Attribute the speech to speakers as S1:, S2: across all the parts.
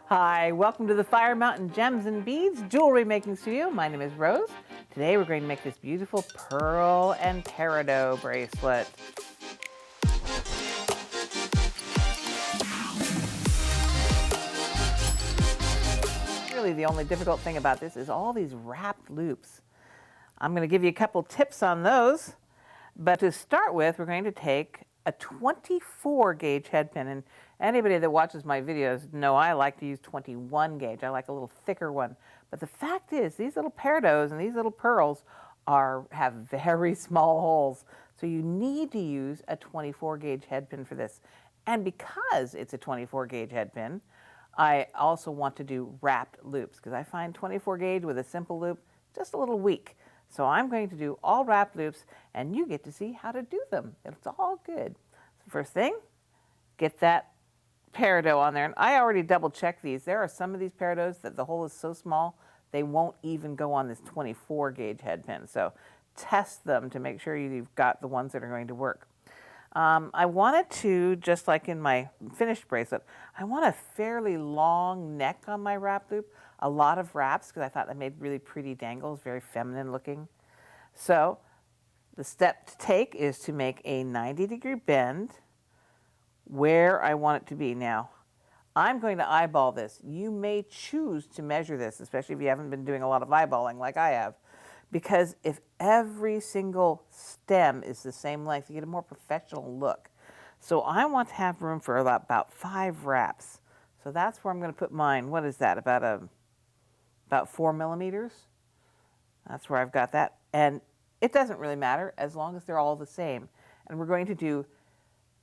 S1: Hi, welcome to the Fire Mountain Gems and Beads Jewelry Making Studio. My name is Rose. Today we're going to make this beautiful pearl and peridot bracelet. Really, the only difficult thing about this is all these wrapped loops. I'm going to give you a couple tips on those, but to start with, we're going to take a 24 gauge head pin, and anybody that watches my videos know I like to use 21 gauge. I like a little thicker one. But the fact is, these little peridots and these little pearls have very small holes. So you need to use a 24 gauge head pin for this. And because it's a 24 gauge head pin, I also want to do wrapped loops because I find 24 gauge with a simple loop just a little weak. So I'm going to do all wrapped loops, and you get to see how to do them. It's all good. So first thing, get that peridot on there. And I already double checked these. There are some of these peridots that the hole is so small, they won't even go on this 24 gauge head pin. So test them to make sure you've got the ones that are going to work. I wanted to, just like in my finished bracelet, I want a fairly long neck on my wrap loop, a lot of wraps, because I thought that made really pretty dangles, very feminine looking. So the step to take is to make a 90-degree bend where I want it to be. Now, I'm going to eyeball this. You may choose to measure this, especially if you haven't been doing a lot of eyeballing like I have. Because if every single stem is the same length, you get a more professional look. So I want to have room for about 5 wraps. So that's where I'm going to put mine. What is that? About 4 millimeters? That's where I've got that. And it doesn't really matter as long as they're all the same. And we're going to do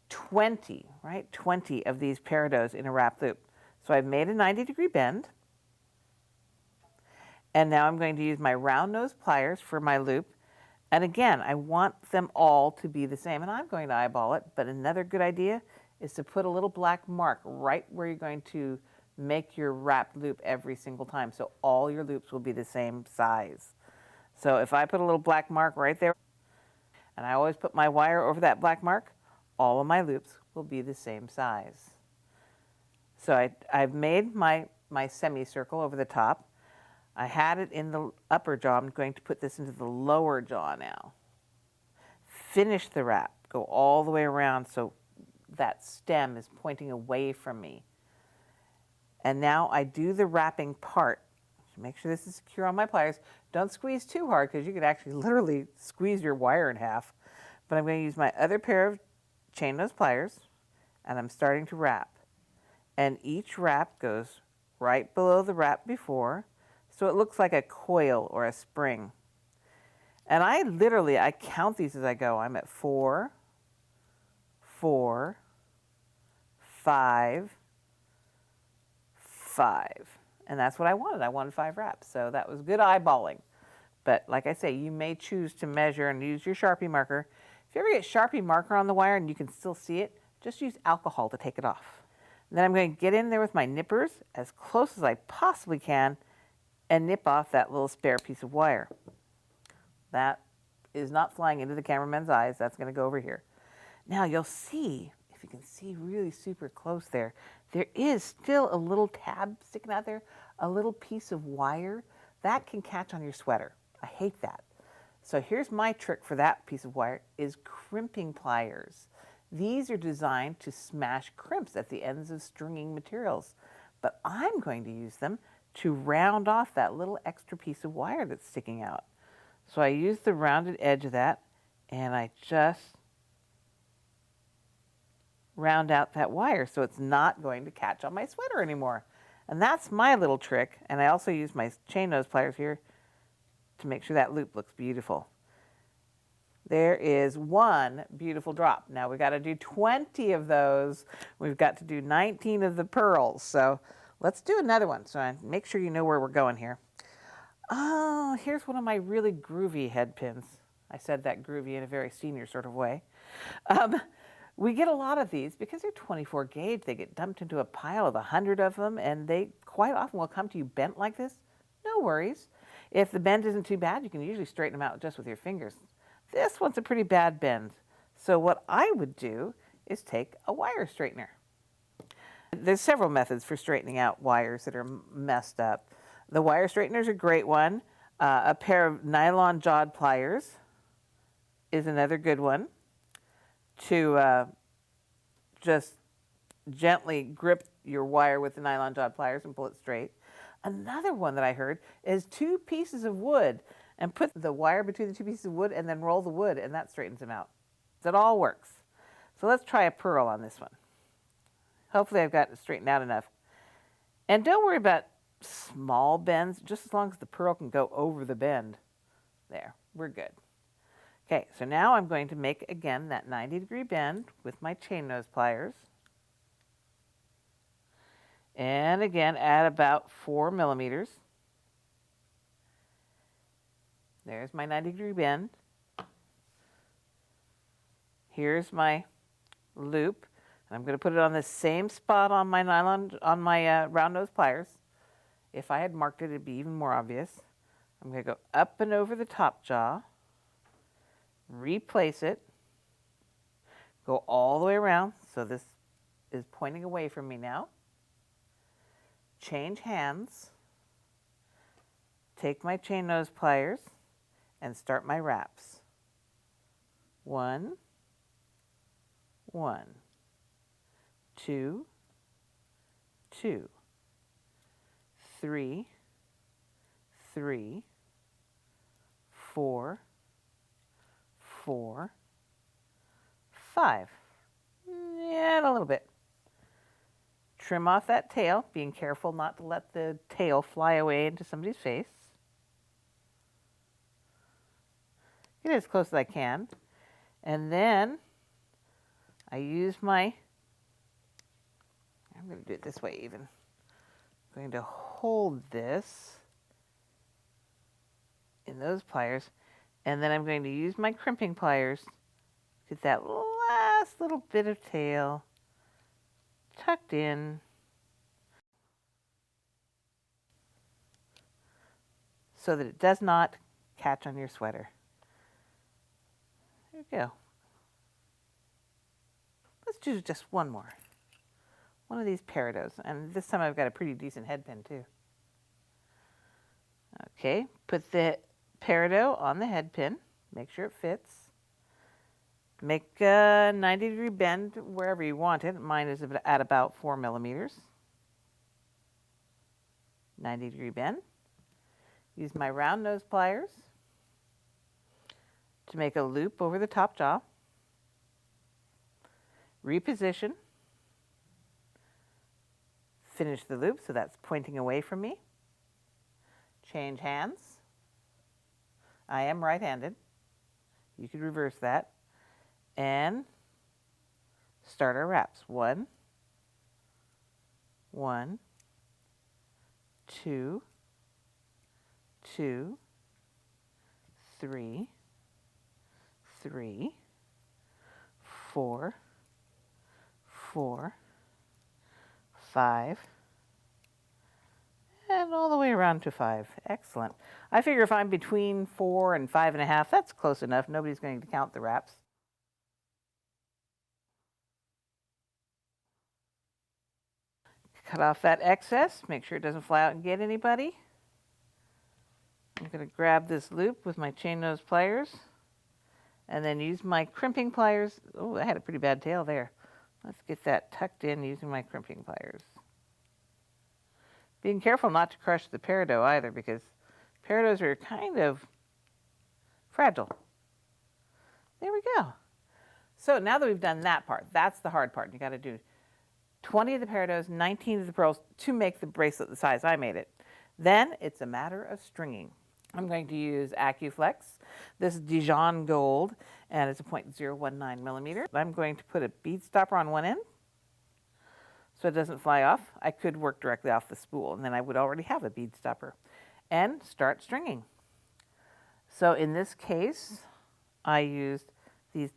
S1: 20, right? 20 of these peridots in a wrap loop. So I've made a 90-degree bend. And now I'm going to use my round nose pliers for my loop. And again, I want them all to be the same. And I'm going to eyeball it. But another good idea is to put a little black mark right where you're going to make your wrapped loop every single time. So all your loops will be the same size. So if I put a little black mark right there, and I always put my wire over that black mark, all of my loops will be the same size. So I've made my semicircle over the top. I had it in the upper jaw. I'm going to put this into the lower jaw now. Finish the wrap. Go all the way around so that stem is pointing away from me. And now I do the wrapping part. Make sure this is secure on my pliers. Don't squeeze too hard because you could actually literally squeeze your wire in half. But I'm going to use my other pair of chain nose pliers, and I'm starting to wrap. And each wrap goes right below the wrap before, so it looks like a coil or a spring. And I count these as I go. I'm at 4, 4, 5, 5. And that's what I wanted. I wanted 5 wraps. So that was good eyeballing. But like I say, you may choose to measure and use your Sharpie marker. If you ever get Sharpie marker on the wire and you can still see it, just use alcohol to take it off. And then I'm going to get in there with my nippers as close as I possibly can and nip off that little spare piece of wire. That is not flying into the cameraman's eyes. That's going to go over here. Now you'll see, if you can see really super close there, there is still a little tab sticking out there, a little piece of wire. That can catch on your sweater. I hate that. So here's my trick for that piece of wire is crimping pliers. These are designed to smash crimps at the ends of stringing materials. But I'm going to use them to round off that little extra piece of wire that's sticking out. So I use the rounded edge of that, and I just round out that wire so it's not going to catch on my sweater anymore. And that's my little trick. And I also use my chain nose pliers here to make sure that loop looks beautiful. There is one beautiful drop. Now we've got to do 20 of those. We've got to do 19 of the pearls. So let's do another one. So I make sure you know where we're going here. Oh, here's one of my really groovy head pins. I said that groovy in a very senior sort of way. We get a lot of these because they're 24 gauge. They get dumped into a pile of 100 of them, and they quite often will come to you bent like this. No worries. If the bend isn't too bad, you can usually straighten them out just with your fingers. This one's a pretty bad bend. So what I would do is take a wire straightener. There's several methods for straightening out wires that are messed up. The wire straightener is a great one. A pair of nylon jawed pliers is another good one to just gently grip your wire with the nylon jawed pliers and pull it straight. Another one that I heard is 2 pieces of wood and put the wire between the 2 pieces of wood and then roll the wood, and that straightens them out. That all works. So let's try a pearl on this one. Hopefully I've got it straightened out enough. And don't worry about small bends, just as long as the pearl can go over the bend. There, we're good. Okay, so now I'm going to make, again, that 90-degree bend with my chain nose pliers. And again, add about 4 millimeters. There's my 90-degree bend. Here's my loop. And I'm going to put it on the same spot on my round nose pliers. If I had marked it, it'd be even more obvious. I'm going to go up and over the top jaw, replace it, go all the way around. So this is pointing away from me now. Change hands, take my chain nose pliers, and start my wraps. 1, 1, 2, 2, 3, 3, 4, 4, 5, and a little bit. Trim off that tail, being careful not to let the tail fly away into somebody's face. Get it as close as I can. And then I use I'm going to do it this way even. I'm going to hold this in those pliers, and then I'm going to use my crimping pliers to get that last little bit of tail tucked in. So that it does not catch on your sweater. There we go. Let's do just one more. One of these Peridots. And this time I've got a pretty decent head pin too. Okay, put the Peridot on the head pin. Make sure it fits. Make a 90-degree bend wherever you want it. Mine is at about 4 millimeters. 90-degree bend. Use my round nose pliers to make a loop over the top jaw. Reposition. Finish the loop so that's pointing away from me. Change hands. I am right-handed. You could reverse that. And start our wraps. 1, 1, 2, 2, 3, 3, 4, 4, 5, and all the way around to 5. Excellent. I figure if I'm between 4 and 5.5, that's close enough. Nobody's going to count the wraps. Cut off that excess. Make sure it doesn't fly out and get anybody. I'm going to grab this loop with my chain nose pliers and then use my crimping pliers. Oh, I had a pretty bad tail there. Let's get that tucked in using my crimping pliers. Being careful not to crush the Peridot either, because Peridots are kind of fragile. There we go. So now that we've done that part, that's the hard part. You got to do 20 of the Peridots, 19 of the pearls to make the bracelet the size I made it. Then it's a matter of stringing. I'm going to use AccuFlex. This is Dijon Gold, and it's a 0.019 millimeter. I'm going to put a bead stopper on one end so it doesn't fly off. I could work directly off the spool, and then I would already have a bead stopper. And start stringing. So in this case, I used these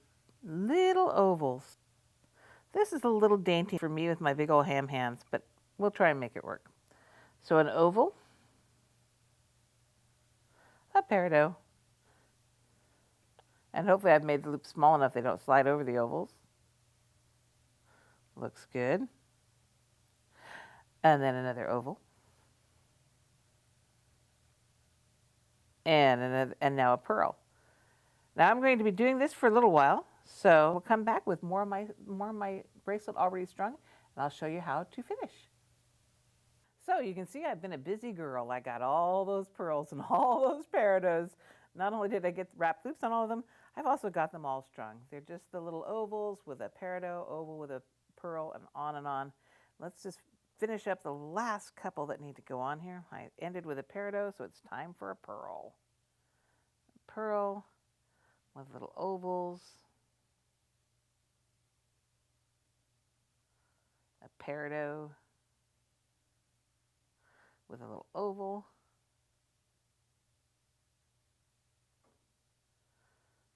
S1: little ovals. This is a little dainty for me with my big old ham hands, but we'll try and make it work. So an oval, a Peridot, and hopefully I've made the loops small enough they don't slide over the ovals. Looks good. and then another oval, and now a pearl. Now I'm going to be doing this for a little while, so we'll come back with more of my bracelet already strung, and I'll show you how to finish. So you can see I've been a busy girl. I got all those pearls and all those peridots. Not only did I get wrap loops on all of them, I've also got them all strung. They're just the little ovals with a peridot, oval with a pearl, and on and on. Let's just finish up the last couple that need to go on here. I ended with a peridot, so it's time for a pearl. Pearl with little ovals, a peridot with a little oval,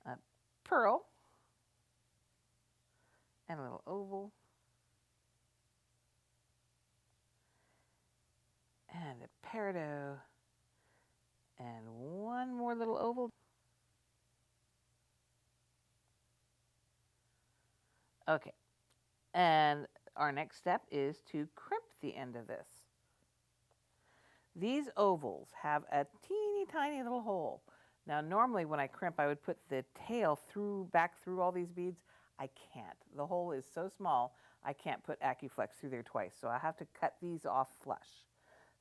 S1: a pearl, and a little oval, and a peridot, and one more little oval. Okay, and our next step is to crimp the end of this. These ovals have a teeny tiny little hole. Now normally when I crimp I would put the tail back through all these beads. I can't. The hole is so small I can't put AccuFlex through there twice, so I have to cut these off flush.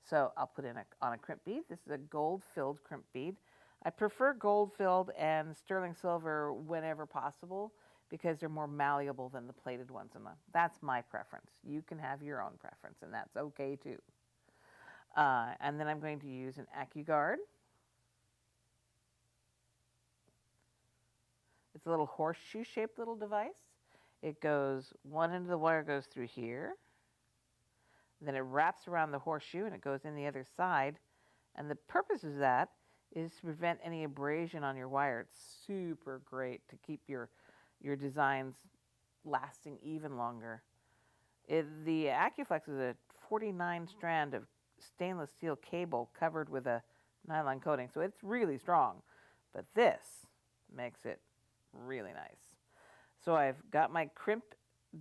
S1: So I'll put in on a crimp bead. This is a gold-filled crimp bead. I prefer gold-filled and sterling silver whenever possible because they're more malleable than the plated ones. And that's my preference. You can have your own preference, and that's okay too. And then I'm going to use an AccuGuard. It's a little horseshoe-shaped little device. It goes, one end of the wire goes through here. Then it wraps around the horseshoe and it goes in the other side. And the purpose of that is to prevent any abrasion on your wire. It's super great to keep your designs lasting even longer. The AccuFlex is a 49 strand of stainless steel cable covered with a nylon coating, so it's really strong. But this makes it really nice. So I've got my crimp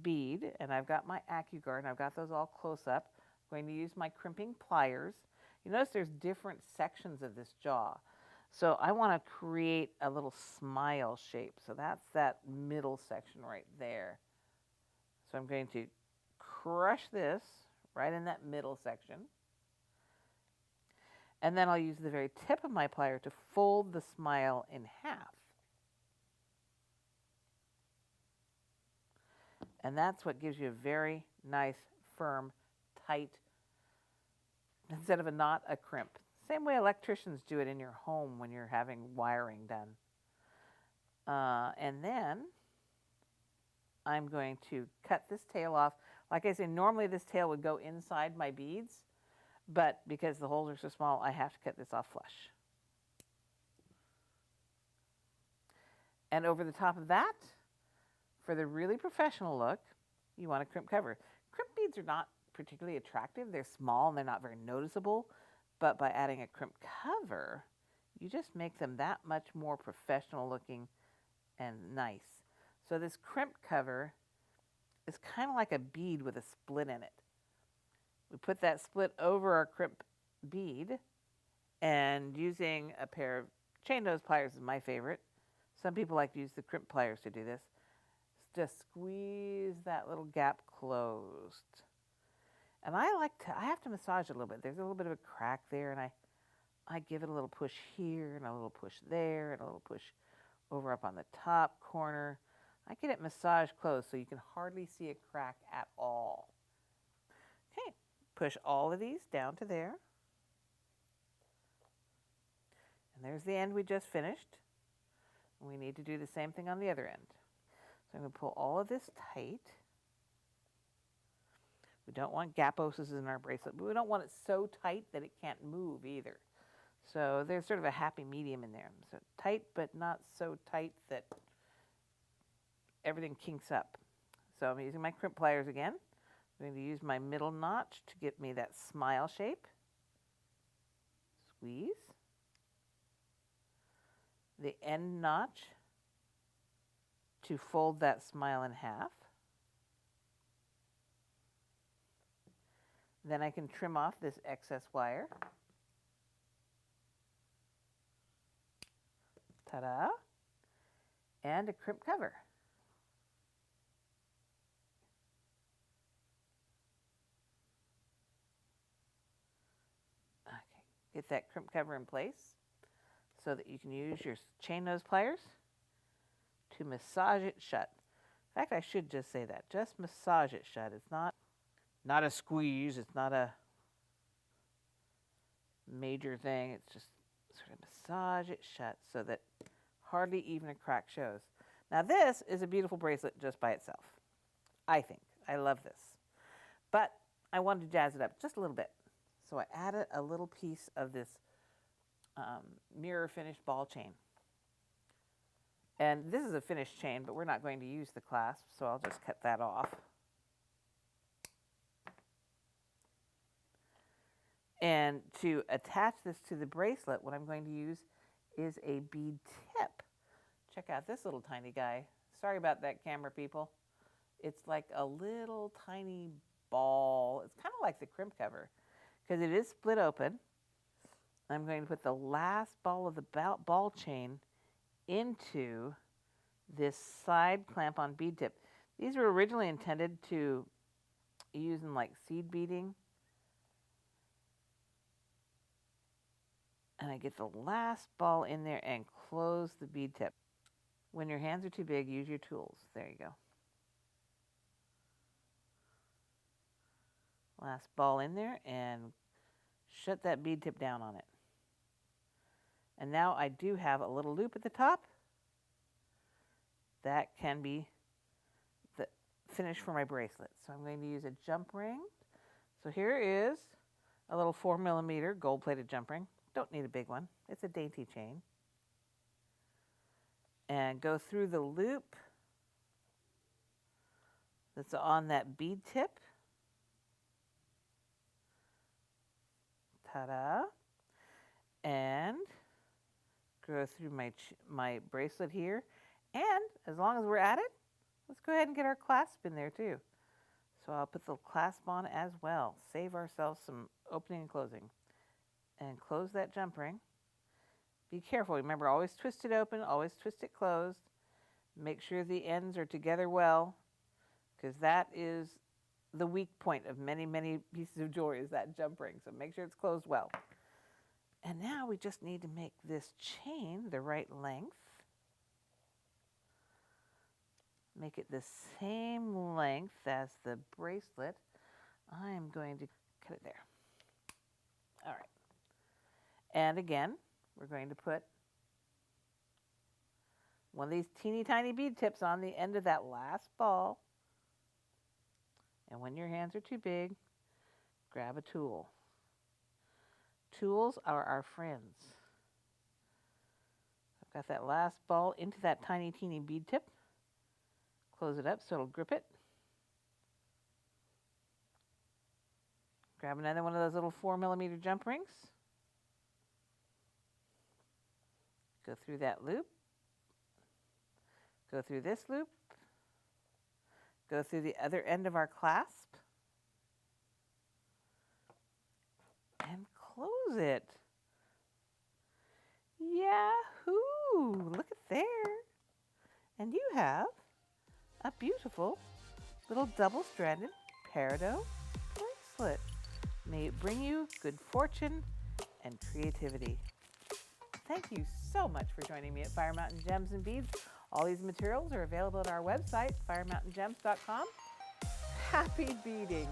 S1: bead and I've got my AccuGuard and I've got those all close up. I'm going to use my crimping pliers. You notice there's different sections of this jaw. So I want to create a little smile shape. So that's that middle section right there. So I'm going to crush this right in that middle section. And then I'll use the very tip of my plier to fold the smile in half. And that's what gives you a very nice, firm, tight, instead of a knot, a crimp. Same way electricians do it in your home when you're having wiring done. And then I'm going to cut this tail off. Like I said, normally this tail would go inside my beads, but because the holes are so small, I have to cut this off flush. And over the top of that, for the really professional look, you want a crimp cover. Crimp beads are not particularly attractive. They're small and they're not very noticeable, but by adding a crimp cover, you just make them that much more professional looking and nice. So this crimp cover is kind of like a bead with a split in it. We put that split over our crimp bead, and using a pair of chain nose pliers is my favorite. Some people like to use the crimp pliers to do this. Just squeeze that little gap closed. And I have to massage it a little bit. There's a little bit of a crack there, and I give it a little push here, and a little push there, and a little push over up on the top corner. I get it massaged closed so you can hardly see a crack at all. Okay, push all of these down to there. And there's the end we just finished. We need to do the same thing on the other end. So I'm going to pull all of this tight. We don't want gap-oses in our bracelet, but we don't want it so tight that it can't move either. So there's sort of a happy medium in there. So tight, but not so tight that everything kinks up. So I'm using my crimp pliers again. I'm going to use my middle notch to get me that smile shape. Squeeze. The end notch to fold that smile in half. Then I can trim off this excess wire. Ta-da! And a crimp cover. Okay, get that crimp cover in place so that you can use your chain nose pliers to massage it shut. In fact, I should just say that. Just massage it shut. It's not a squeeze. It's not a major thing. It's just sort of massage it shut so that hardly even a crack shows. Now this is a beautiful bracelet just by itself, I think. I love this. But I wanted to jazz it up just a little bit. So I added a little piece of this mirror finished ball chain. And this is a finished chain, but we're not going to use the clasp, so I'll just cut that off. And to attach this to the bracelet, what I'm going to use is a bead tip. Check out this little tiny guy. Sorry about that, camera people. It's like a little tiny ball. It's kind of like the crimp cover because it is split open. I'm going to put the last ball of the ball chain into this side clamp-on bead tip. These were originally intended to use in like seed beading. And I get the last ball in there and close the bead tip. When your hands are too big, use your tools. There you go. Last ball in there and shut that bead tip down on it. And now I do have a little loop at the top. That can be the finish for my bracelet. So I'm going to use a jump ring. So here is a little 4mm gold-plated jump ring. Don't need a big one. It's a dainty chain. And go through the loop that's on that bead tip. Ta-da. And go through my bracelet here. And as long as we're at it, let's go ahead and get our clasp in there too. So I'll put the clasp on as well. Save ourselves some opening and closing. And close that jump ring. Be careful. Remember, always twist it open, always twist it closed. Make sure the ends are together well, because that is the weak point of many, many pieces of jewelry is that jump ring. So make sure it's closed well. And now we just need to make this chain the right length. Make it the same length as the bracelet. I am going to cut it there. All right. And again, we're going to put one of these teeny tiny bead tips on the end of that last ball. And when your hands are too big, grab a tool. Tools are our friends. I've got that last ball into that tiny, teeny bead tip. Close it up so it'll grip it. Grab another one of those little 4mm jump rings. Go through that loop. Go through this loop. Go through the other end of our clasp. And close it. Yahoo! Look at there. And you have a beautiful little double-stranded Peridot bracelet. May it bring you good fortune and creativity. Thank you so much for joining me at Fire Mountain Gems and Beads. All these materials are available at our website, firemountaingems.com. Happy beading!